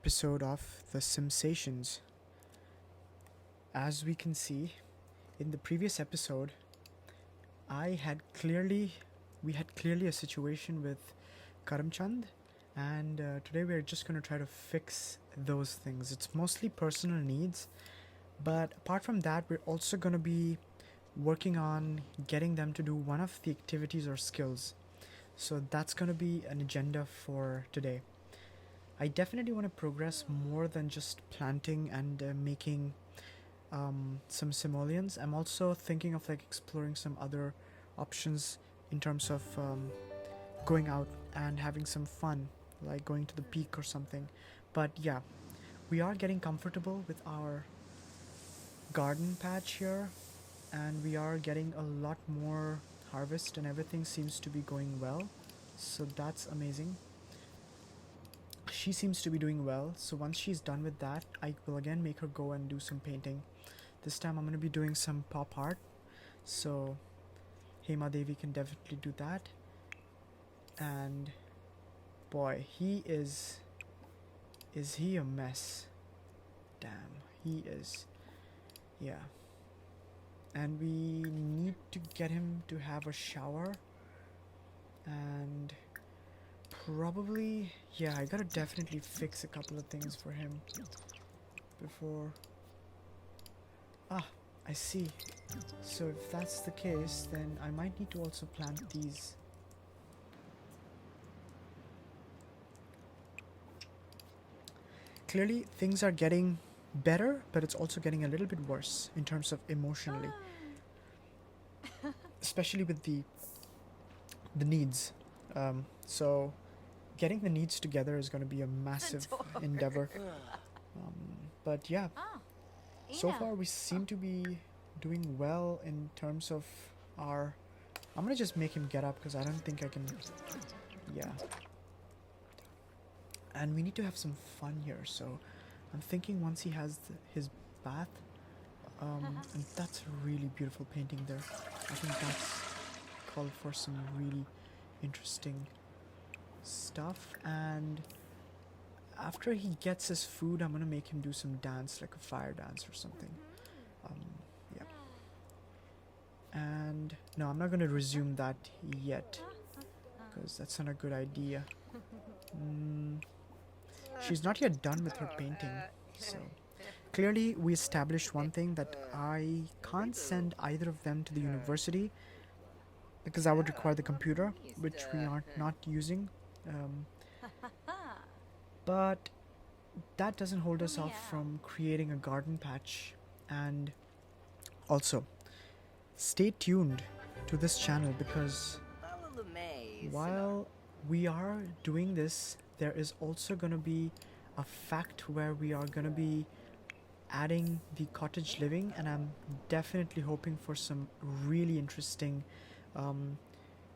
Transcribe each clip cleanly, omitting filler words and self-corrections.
Episode of The Sensations. As we can see in the previous episode, I had clearly we had clearly a situation with Karamchand, and today we're just going to try to fix those things. It's mostly personal needs, but apart from that, we're also going to be working on getting them to do one of the activities or skills. So that's going to be an agenda for today. I definitely want to progress more than just planting and making some simoleons. I'm also thinking of like exploring some other options in terms of going out and having some fun, like going to the peak or something. But yeah, we are getting comfortable with our garden patch here, and we are getting a lot more harvest, and everything seems to be going well. So that's amazing. She seems to be doing well, so once she's done with that, I will again make her go and do some painting. This time I'm going to be doing some pop art, so Hema Devi can definitely do that. And boy, he is he a mess? Damn, he is. Yeah. And we need to get him to have a shower, and probably, yeah, I gotta definitely fix a couple of things for him before. Ah, I see. So if that's the case, then I might need to also plant these. Clearly, things are getting better, but it's also getting a little bit worse in terms of emotionally, especially with the needs. So getting the needs together is going to be a massive endeavor. But yeah, so far we seem to be doing well in terms of our. I'm gonna just make him get up because I don't think I can. Yeah. And we need to have some fun here, so I'm thinking once he has his bath, and that's a really beautiful painting there. I think that's called for some really interesting stuff. And after he gets his food, I'm gonna make him do some dance, like a fire dance or something. Um, yeah. And no, I'm not gonna resume that yet, because that's not a good idea. Mm, she's not yet done with her painting, so clearly we established one thing, that I can't send either of them to the university because that would require the computer, which we are not using. Um, but that doesn't hold us off from creating a garden patch. And also, stay tuned to this channel, because while we are doing this, there is also going to be a fact where we are going to be adding the cottage living, and I'm definitely hoping for some really interesting um,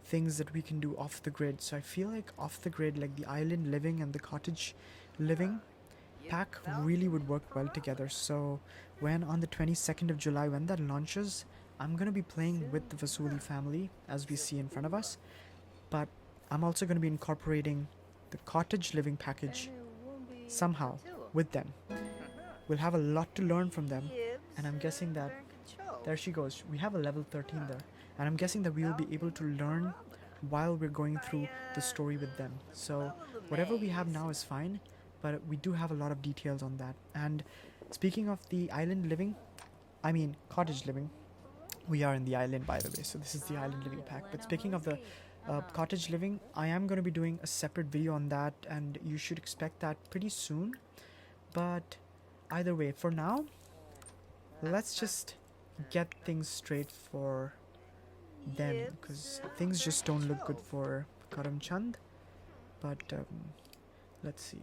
things that we can do off the grid. So I feel like off the grid, like the island living and the cottage living pack really would work well together. So when on the 22nd of July, when that launches, I'm going to be playing with the Vasuli family as we see in front of us, but I'm also going to be incorporating the cottage living package somehow with them. We'll have a lot to learn from them, and I'm guessing that there she goes. We have a level 13 there, and I'm guessing that we will be able to learn while we're going through the story with them. So whatever we have now is fine, but we do have a lot of details on that. And speaking of the island living, I mean cottage living, we are in the island, by the way, so this is the island living pack. But speaking of the cottage living, I am going to be doing a separate video on that, and you should expect that pretty soon. But either way, for now, let's just get things straight for them, because things just don't look good for Karam Chand. But let's see.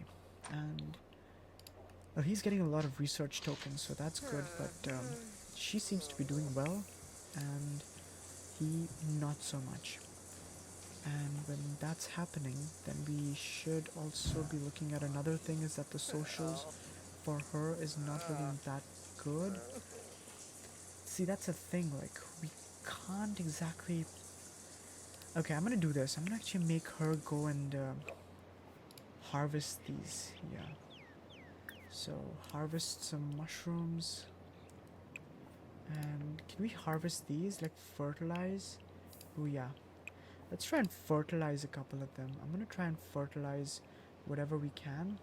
And well, he's getting a lot of research tokens, so that's good. But she seems to be doing well, and he not so much. And when that's happening, then we should also be looking at another thing, is that the socials for her is not looking that good. See, that's a thing, like, we can't exactly. Okay, I'm gonna do this. I'm gonna actually make her go and harvest these. Yeah. So harvest some mushrooms. And can we harvest these, like fertilize? Oh yeah. Let's try and fertilize a couple of them. I'm gonna try and fertilize whatever we can.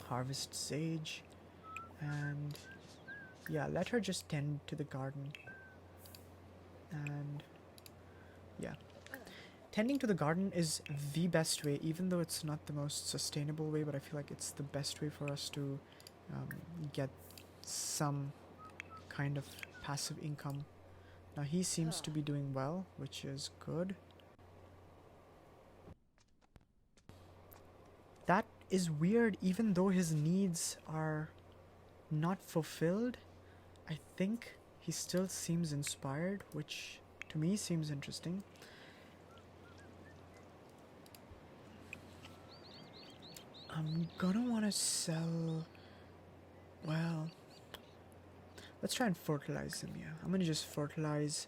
Harvest sage. And yeah, let her just tend to the garden. And yeah. Tending to the garden is the best way, even though it's not the most sustainable way, but I feel like it's the best way for us to get some kind of passive income. Now he seems to be doing well, which is good. That is weird, even though his needs are not fulfilled. I think he still seems inspired, which to me seems interesting. I'm gonna want to sell. Well, let's try and fertilize them. Yeah, I'm gonna just fertilize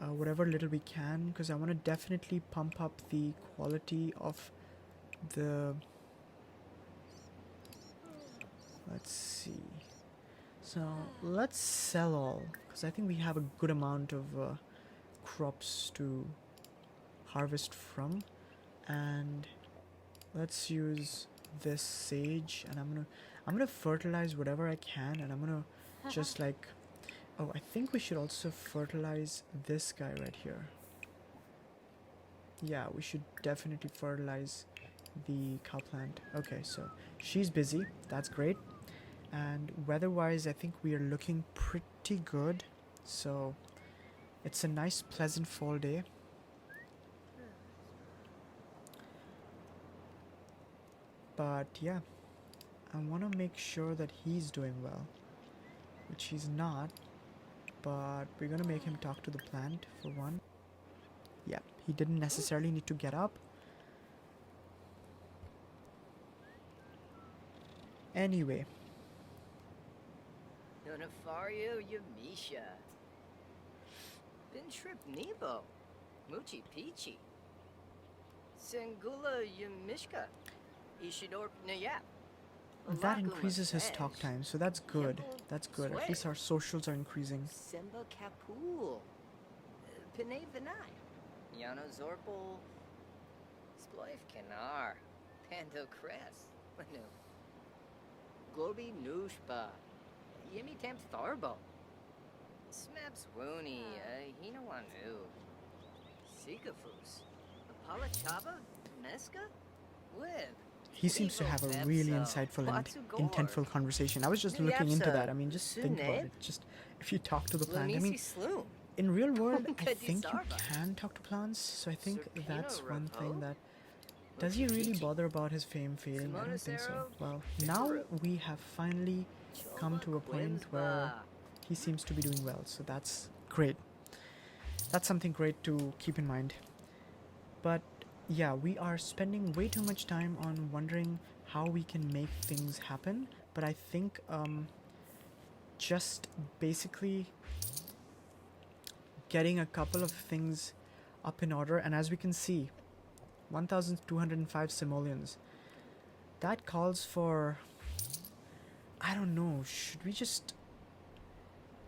whatever little we can, because I want to definitely pump up the quality of the. Let's see. So let's sell all, because I think we have a good amount of crops to harvest from, and let's use this sage, and I'm gonna fertilize whatever I can, and I'm gonna just like, oh, I think we should also fertilize this guy right here. Yeah, we should definitely fertilize the cow plant. Okay, so she's busy, that's great. And weather-wise, I think we are looking pretty good. So it's a nice, pleasant fall day. But yeah, I want to make sure that he's doing well, which he's not. But we're going to make him talk to the plant for one. Yeah, he didn't necessarily need to get up. Anyway. Nonafario Yamisha. Bintrip Nebo. Muchi Pichi. Singula Yamishka. Ishidorp Nayap. That increases his talk time, so that's good. That's good. At least our socials are increasing. Semba Kapul. Pine Vinay. Yano Zorpal. Sploif Kanar. Pando Cress. Globi Nushba. Yemi Tamp Tharbo. Smaps Woony. Hinawanu. Sikafus. Apala Chaba. Meska. Wib. He seems to have a really insightful and intentful conversation. I was just looking into that. I mean, just think about it. Just if you talk to the plant. I mean, in real world, I think you can talk to plants. So I think that's one thing that... Does he really bother about his fame fading? I don't think so. Well, now we have finally come to a point where he seems to be doing well. So that's great. That's something great to keep in mind. But yeah, we are spending way too much time on wondering how we can make things happen. But I think just basically getting a couple of things up in order. And as we can see, 1,205 simoleons. That calls for... I don't know, should we just...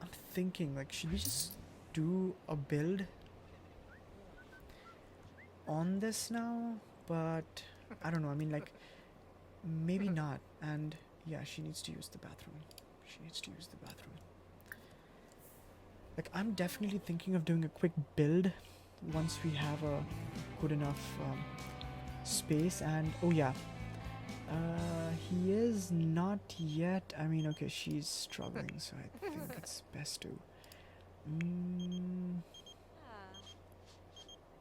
I'm thinking, like, should we just do a build on this now? But I don't know, I mean, like, maybe not. And yeah, she needs to use the bathroom. She needs to use the bathroom. Like, I'm definitely thinking of doing a quick build once we have a good enough space. And oh yeah, he is not yet... I mean, okay, she's struggling, so I think it's best to...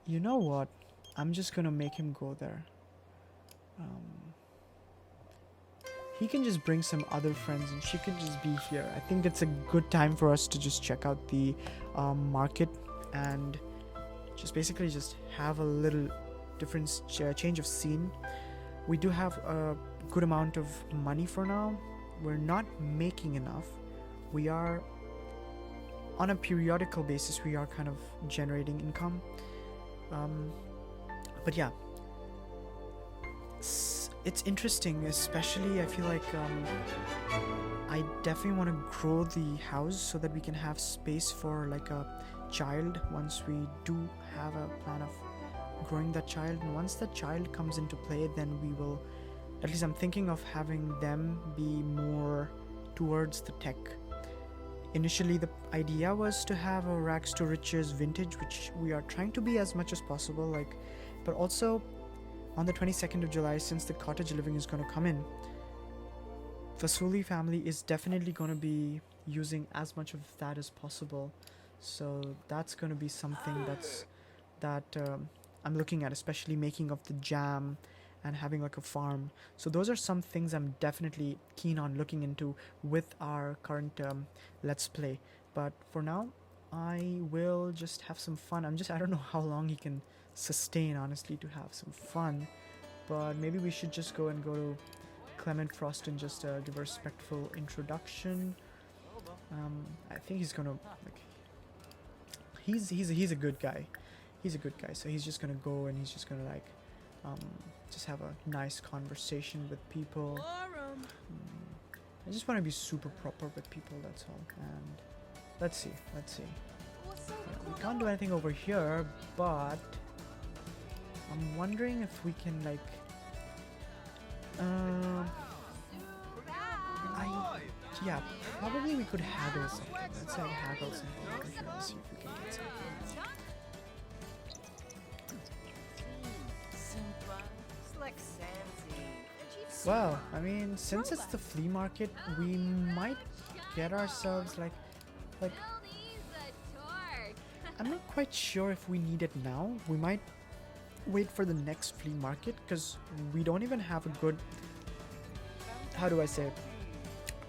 You know what? I'm just gonna make him go there. He can just bring some other friends and she can just be here. I think it's a good time for us to just check out the market and just basically just have a little different change of scene. We do have a good amount of money for now. We're not making enough. We are on a periodical basis, we are kind of generating income. But yeah, it's interesting, especially I feel like I definitely want to grow the house so that we can have space for like a child once we do have a plan of growing that child. And once that child comes into play, then we will, at least I'm thinking of having them be more towards the tech. Initially the idea was to have a rags to riches vintage, which we are trying to be as much as possible, like, but also on the 22nd of July, since the cottage living is going to come in, Fasuli family is definitely going to be using as much of that as possible. So that's going to be something that I'm looking at, especially making of the jam and having like a farm. So those are some things I'm definitely keen on looking into with our current let's play. But for now, I will just have some fun. I don't know how long he can sustain, honestly, to have some fun. But maybe we should just go to Clement Frost and just give a respectful introduction. I think he's gonna like he's a good guy. He's a good guy, so he's just gonna go and he's just gonna like just have a nice conversation with people. I just want to be super proper with people, that's all. And let's see. Yeah, we can't do anything over here, but I'm wondering if we can like yeah, probably we could haggle something. Let's say haggle something over here and see if we can get something. Well, I mean, since it's the flea market, we might get ourselves like I'm not quite sure if we need it now. We might wait for the next flea market because we don't even have a good, how do I say,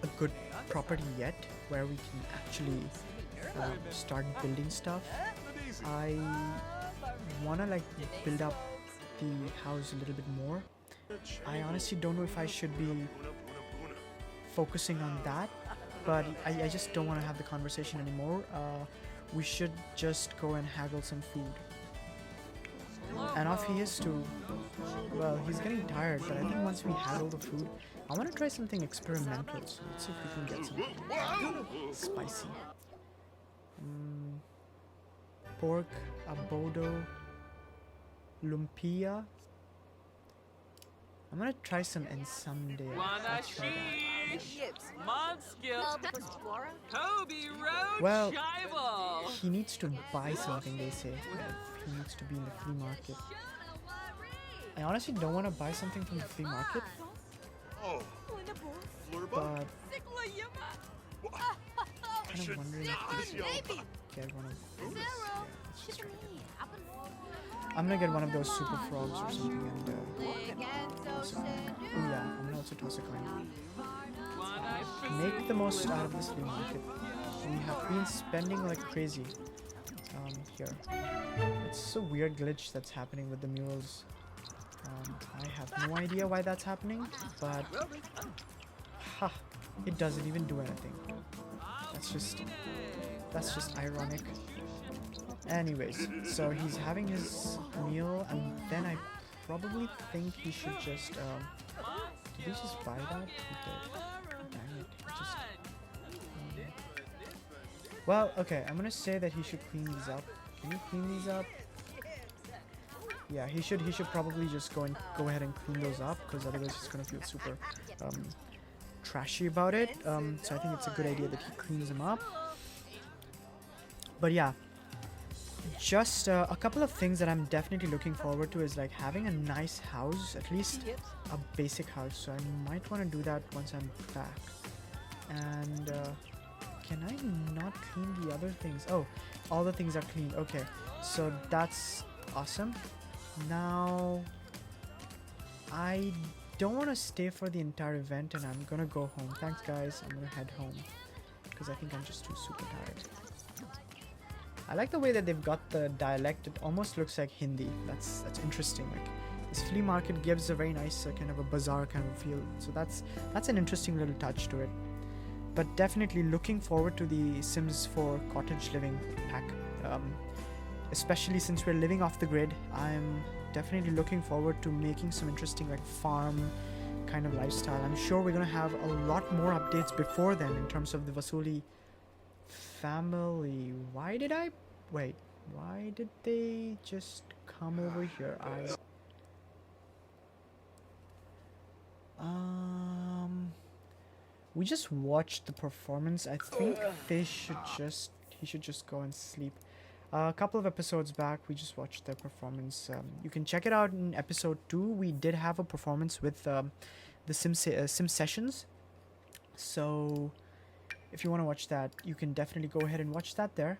a good property yet where we can actually start building stuff. I want to like build up the house a little bit more. I honestly don't know if I should be focusing on that, but I just don't want to have the conversation anymore. We should just go and haggle some food. And off he is too. Well, he's getting tired, but I think once we haggle the food, I want to try something experimental. So let's see if we can get something spicy. Pork, abodo, lumpia. I'm gonna try some and someday. Well, he needs to buy something, they say. He needs to be in the flea market. I honestly don't want to buy something from the flea market. But I'm kind of wondering if we should get one of those. Yeah, I'm gonna get one of those super frogs or something and oh yeah, I'm gonna also toss a coin. Make the most out of this flea market. We have been spending like crazy here. It's a weird glitch that's happening with the murals. I have no idea why that's happening, but it doesn't even do anything. That's just ironic. Anyways, so he's having his meal, and then I probably think he should just did he just buy that? He did. Dang it, he just well, okay, I'm gonna say that he should clean these up. Can you clean these up? Yeah, he should probably just go ahead and clean those up, because otherwise he's gonna feel super trashy about it. So I think it's a good idea that he cleans them up. But yeah, just a couple of things that I'm definitely looking forward to is like having a nice house, at least a basic house. So I might want to do that once I'm back. And can I not clean the other things? Oh, all the things are cleaned. Okay, so that's awesome. Now I don't want to stay for the entire event, and I'm gonna go home. Thanks guys, I'm gonna head home because I think I'm just too super tired. I like the way that they've got the dialect. It almost looks like Hindi. That's interesting. Like this flea market gives a very nice kind of a bazaar kind of feel. So that's an interesting little touch to it. But definitely looking forward to the Sims 4 cottage living pack. Especially since we're living off the grid, I'm definitely looking forward to making some interesting like farm kind of lifestyle. I'm sure we're gonna have a lot more updates before then in terms of the Vasuli family. Why did I wait? Why did they just come over here? We just watched the performance. I think he should just go and sleep. A couple of episodes back, we just watched their performance. You can check it out in episode 2. We did have a performance with the Sim Sessions. So, if you want to watch that, you can definitely go ahead and watch that there.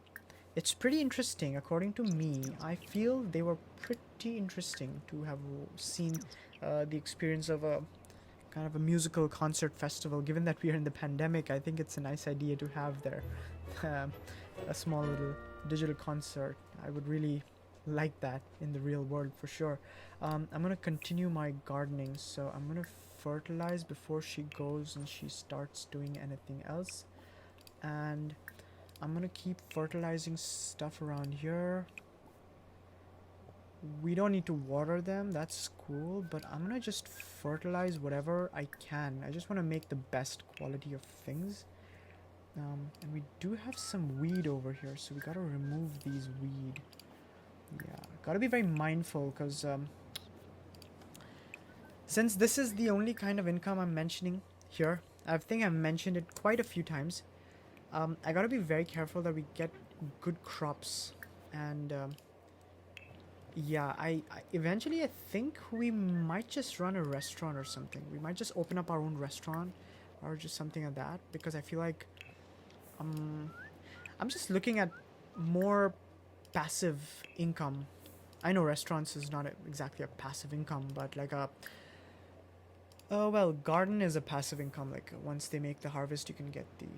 It's pretty interesting, according to me. I feel they were pretty interesting to have seen the experience of a kind of a musical concert festival. Given that we are in the pandemic, I think it's a nice idea to have there a small little digital concert. I would really like that in the real world for sure. I'm gonna continue my gardening, so I'm gonna fertilize before she goes and she starts doing anything else, and I'm gonna keep fertilizing stuff around here. We don't need to water them, that's cool, but I'm gonna just fertilize whatever I can. I just want to make the best quality of things. And we do have some weed over here, so we gotta remove these weed. Yeah, gotta be very mindful, because since this is the only kind of income I'm mentioning here, I think I've mentioned it quite a few times. I gotta be very careful that we get good crops, and yeah, I eventually I think we might just run a restaurant or something. We might just open up our own restaurant or just something like that, because I feel like I'm just looking at more passive income. I know restaurants is not exactly a passive income, but like a well, garden is a passive income. Like once they make the harvest, you can get the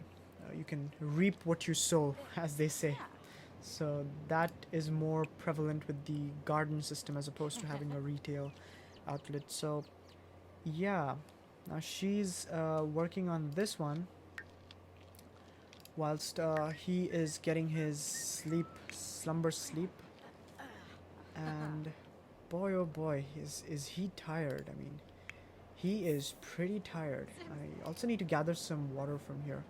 you can reap what you sow, as they say. So that is more prevalent with the garden system as opposed to having a retail outlet. So yeah, now she's working on this one whilst he is getting his slumber sleep. And boy oh boy, is he tired. I mean, he is pretty tired. I also need to gather some water from here.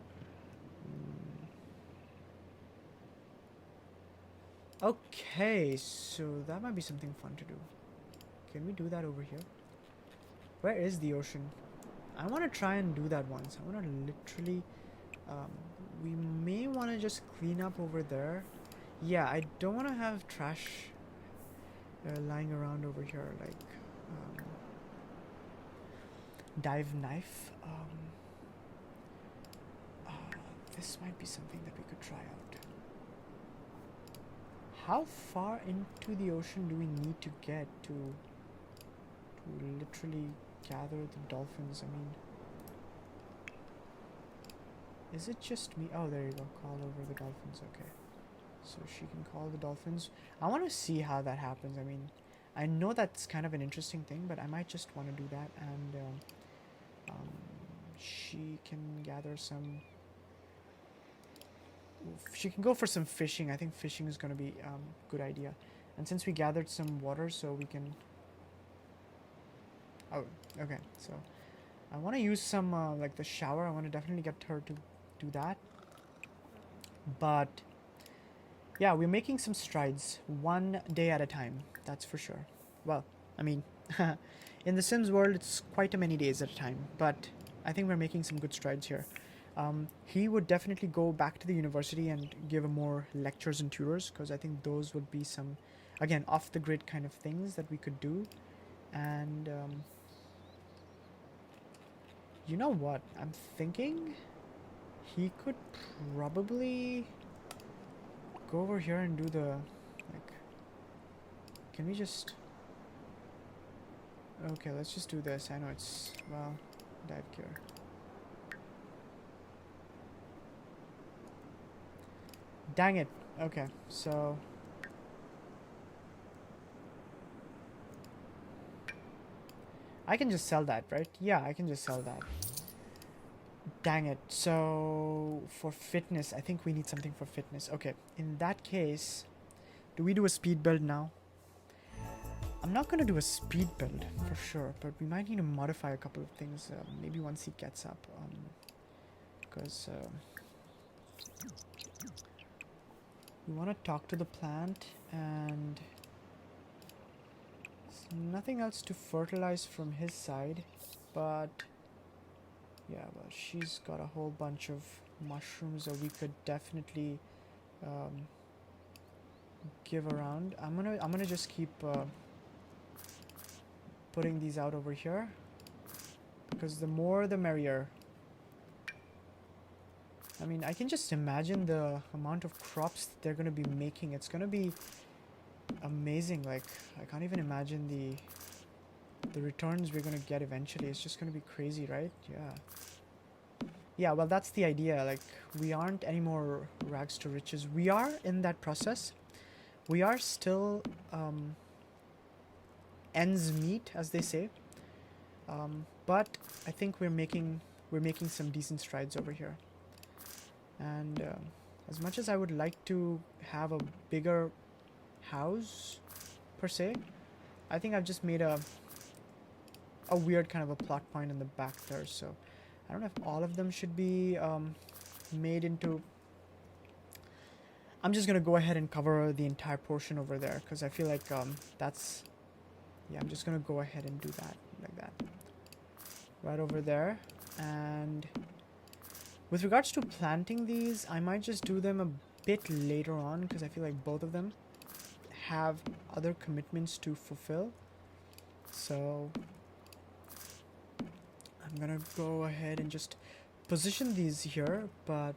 Okay, so that might be something fun to do. Can we do that over here? Where is the ocean? I want to try and do that once. I want to literally we may want to just clean up over there. Yeah, I don't want to have trash lying around over here, like dive knife. This might be something that we could try out. How far into the ocean do we need to get to literally gather the dolphins? I mean, is it just me? Oh, there you go. Call over the dolphins. Okay. So she can call the dolphins. I want to see how that happens. I mean, I know that's kind of an interesting thing, but I might just want to do that. And she can gather some... She can go for some fishing. I think fishing is going to be a good idea. And since we gathered some water, so we can... Oh, okay. So I want to use some, like the shower. I want to definitely get her to do that. But yeah, we're making some strides one day at a time. That's for sure. Well, I mean, in the Sims world, it's quite a many days at a time. But I think we're making some good strides here. He would definitely go back to the university and give more lectures and tutors, because I think those would be some, again, off-the-grid kind of things that we could do. And you know what? I'm thinking he could probably go over here and do the, like, can we just... Okay, let's just do this. I know it's, well, dive gear. Dang it. Okay, so... I can just sell that, right? Yeah, I can just sell that. Dang it. So, for fitness, I think we need something for fitness. Okay, in that case, do we do a speed build now? I'm not gonna do a speed build for sure, but we might need to modify a couple of things. Maybe once he gets up, because we want to talk to the plant, and there's nothing else to fertilize from his side, but yeah, well, she's got a whole bunch of mushrooms that we could definitely give around. I'm gonna just keep putting these out over here, because the more the merrier. I mean, I can just imagine the amount of crops that they're gonna be making. It's gonna be amazing. Like, I can't even imagine the returns we're gonna get eventually. It's just gonna be crazy, right? Yeah, well, that's the idea. Like, we aren't anymore rags to riches. We are in that process. We are still ends meet, as they say, but I think we're making some decent strides over here. And as much as I would like to have a bigger house per se, I think I've just made a weird kind of a plot point in the back there. So I don't know if all of them should be made into. I'm just gonna go ahead and cover the entire portion over there, because I feel like that's, yeah, I'm just gonna go ahead and do that like that right over there. And with regards to planting these, I might just do them a bit later on, because I feel like both of them have other commitments to fulfill. So I'm gonna go ahead and just position these here, but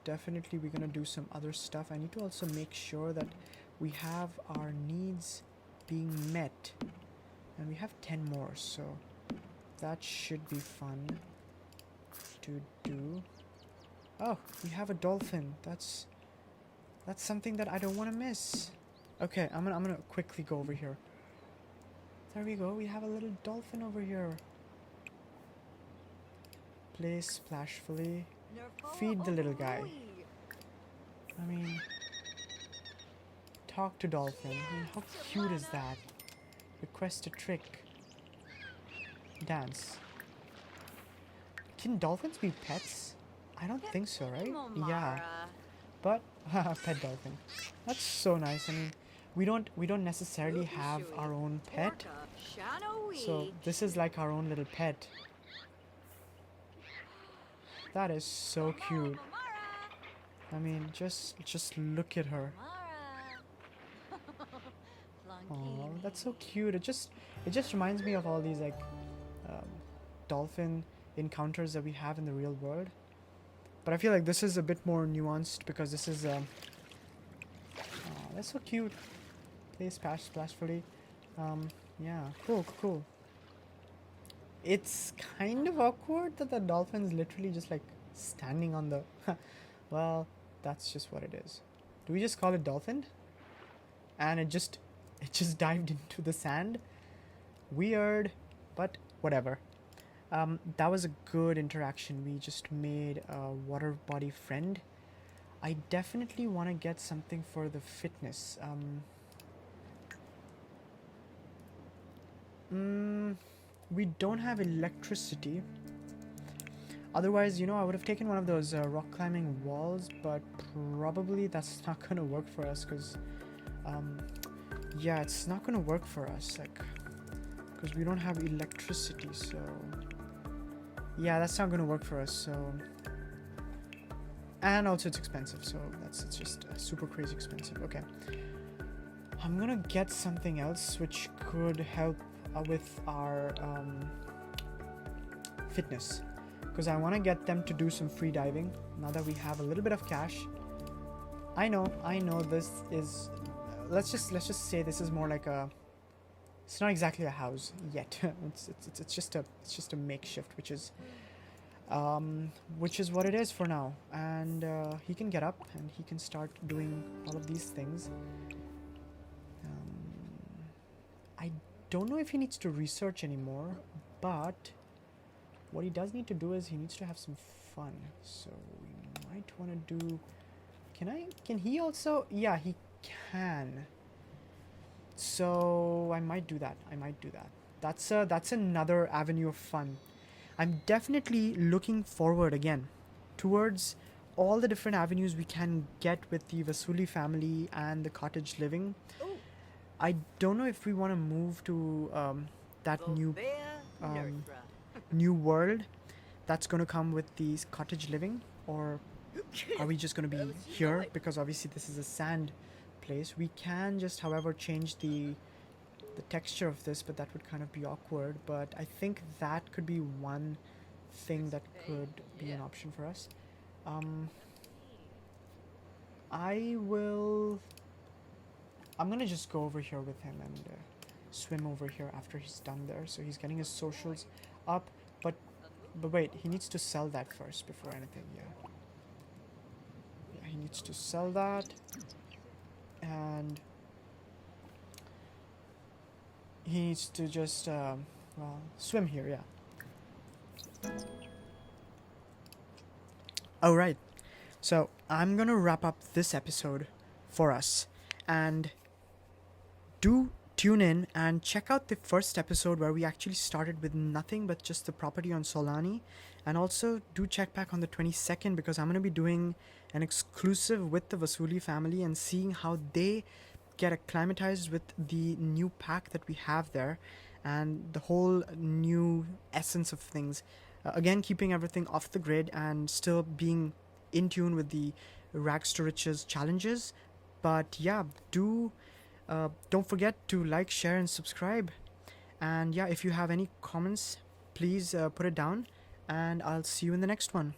definitely we're gonna do some other stuff. I need to also make sure that we have our needs being met, and we have 10 more, so that should be fun to do. Oh, we have a dolphin. That's something that I don't want to miss. Okay, I'm gonna quickly go over here. There we go. We have a little dolphin over here. Play splashfully. Feed the little guy. I mean, talk to dolphin. I mean, how cute is that? Request a trick. Dance. Can dolphins be pets? I don't think so, right? Yeah. But pet dolphin. That's so nice. I mean, we don't necessarily have our own pet. So this is like our own little pet. That is so cute. I mean, just look at her. Oh, that's so cute. It just reminds me of all these like dolphin encounters that we have in the real world. But I feel like this is a bit more nuanced, because this is oh, that's so cute. Play splashfully. Yeah, cool. It's kind of awkward that the dolphin's literally just like standing on the well, that's just what it is. Do we just call it dolphin? And it just dived into the sand. Weird, but whatever. That was a good interaction. We just made a water body friend. I definitely want to get something for the fitness. We don't have electricity. Otherwise, you know, I would have taken one of those rock climbing walls, but probably that's not gonna work for us, because yeah, it's not gonna work for us, like, because we don't have electricity. So yeah, that's not gonna work for us. So, and also it's expensive, so it's just super crazy expensive. Okay, I'm gonna get something else which could help with our fitness, because I want to get them to do some free diving now that we have a little bit of cash. I know this is let's just say this is more like a, it's not exactly a house yet. it's just a makeshift, which is what it is for now. And he can get up and he can start doing all of these things. I don't know if he needs to research anymore, but what he does need to do is he needs to have some fun. So we might want to do, can he also, yeah, he can. So I might do that. I might do that. That's another avenue of fun. I'm definitely looking forward again towards all the different avenues we can get with the Vasuli family and the cottage living. Ooh, I don't know if we want to move to that Volbea um, Nerthra. new world that's going to come with these cottage living, or are we just going to be here because obviously this is a sand place. We can just, however, change the texture of this, but that would kind of be awkward. But I think that could be one thing that could be an option for us. Um, I will. I'm gonna just go over here with him and swim over here after he's done there. So he's getting his socials up, but wait, he needs to sell that first before anything. Yeah, he needs to sell that, and he needs to just well, swim here. Yeah. All right. So I'm gonna wrap up this episode for us, and do tune in and check out the first episode where we actually started with nothing but just the property on Solani. And also do check back on the 22nd because I'm going to be doing an exclusive with the Vasuli family and seeing how they get acclimatized with the new pack that we have there and the whole new essence of things. Again, keeping everything off the grid and still being in tune with the rags to riches challenges. But yeah, don't forget to like, share, and subscribe. And yeah, if you have any comments, please put it down, and I'll see you in the next one.